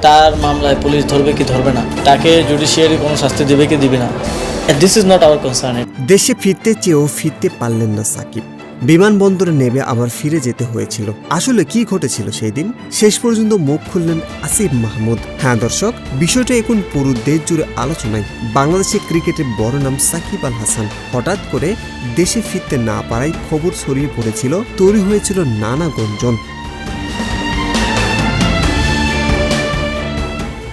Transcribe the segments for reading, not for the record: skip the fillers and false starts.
তার মামলায় পুলিশ ধরবে কি ধরবে না, তাকে জুডিশিয়ারি কোনো শাস্তি দিবে কি দিবে না, this is not our concern. দেশে ফিরতে চেয়েও ফিরতে পারলেন না সাকিব। বিমানবন্দরে নেমে আবার ফিরে যেতে হয়েছিল। আসলে কি ঘটেছিল সেই দিন? শেষ পর্যন্ত মুখ খুললেন আসিফ মাহমুদ। হ্যাঁ দর্শক, বিষয়টা এখন পুরো দেশ জুড়ে আলোচনায়। বাংলাদেশের ক্রিকেটের বড় নাম সাকিব আল হাসান হঠাৎ করে দেশে ফিরতে না পারায় খবর ছড়িয়ে পড়েছিল, তৈরি হয়েছিল নানা গুঞ্জন।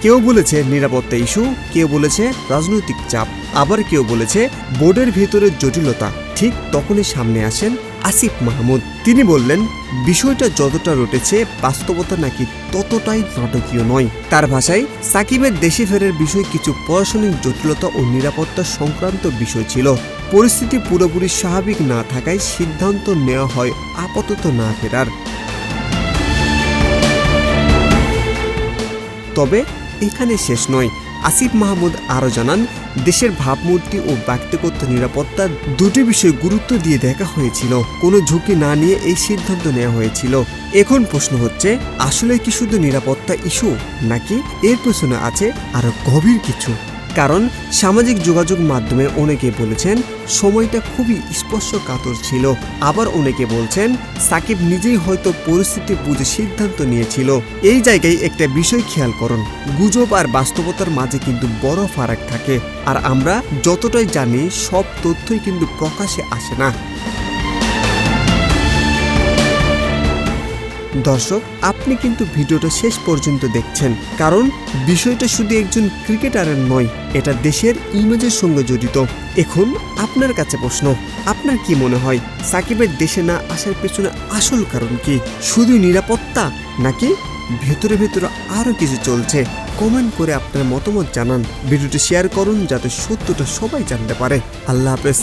কেউ বলেছে নিরাপত্তা ইস্যু, কেউ বলেছে রাজনৈতিক চাপ, আবার কেউ বলেছে বোর্ডের ভেতরে জটিলতা। ঠিক তখনই সামনে আসেন আসিফ মাহমুদ। তিনি বললেন, বিষয়টা যতটা রটেছে বাস্তবতা নাকি ততটাই নাটকীয় নয়। তার ভাষায়, সাকিবের দেশে ফেরার বিষয় কিছু প্রশাসনিক জটিলতা ও নিরাপত্তা সংক্রান্ত বিষয় ছিল। পরিস্থিতি পুরোপুরি স্বাভাবিক না থাকায় সিদ্ধান্ত নেওয়া হয় আপাতত না ফেরার। তবে এখানে শেষ নয়। আসিফ মাহমুদ আরও জানান, দেশের ভাবমূর্তি ও ব্যক্তিগত নিরাপত্তা দুটি বিষয় গুরুত্ব দিয়ে দেখা হয়েছিল। কোনো ঝুঁকি না নিয়ে এই সিদ্ধান্ত নেওয়া হয়েছিল। এখন প্রশ্ন হচ্ছে, আসলে কি শুধু নিরাপত্তা ইস্যু, নাকি এর পেছনে আছে আরো গভীর কিছু? কারণ সামাজিক যোগাযোগ মাধ্যমে অনেকে বলেছেন সময়টা খুবই স্পর্শকাতর ছিল, আবার অনেকে বলছেন সাকিব নিজেই হয়তো পরিস্থিতি বুঝে সিদ্ধান্ত নিয়েছিল। এই জায়গায় একটা বিষয় খেয়াল করুন, গুজব আর বাস্তবতার মাঝে কিন্তু বড় ফারাক থাকে। আর আমরা যতটাই জানি, সব তথ্যই কিন্তু প্রকাশে আসে না। দর্শক, আপনি কিন্তু ভিডিওটা শেষ পর্যন্ত দেখছেন, কারণ বিষয়টা শুধু একজন ক্রিকেটারের নয়, এটা দেশের ইমেজের সঙ্গে জড়িত। এখন আপনার কাছে প্রশ্ন, আপনার কি মনে হয় সাকিবের দেশে না আসার পেছনে আসল কারণ কি? শুধু নিরাপত্তা, নাকি ভেতরে ভেতরে আরো কিছু চলছে? কমেন্ট করে আপনার মতামত জানান। ভিডিওটি শেয়ার করুন যাতে সত্যটা সবাই জানতে পারে। আল্লাহ হাফেজ।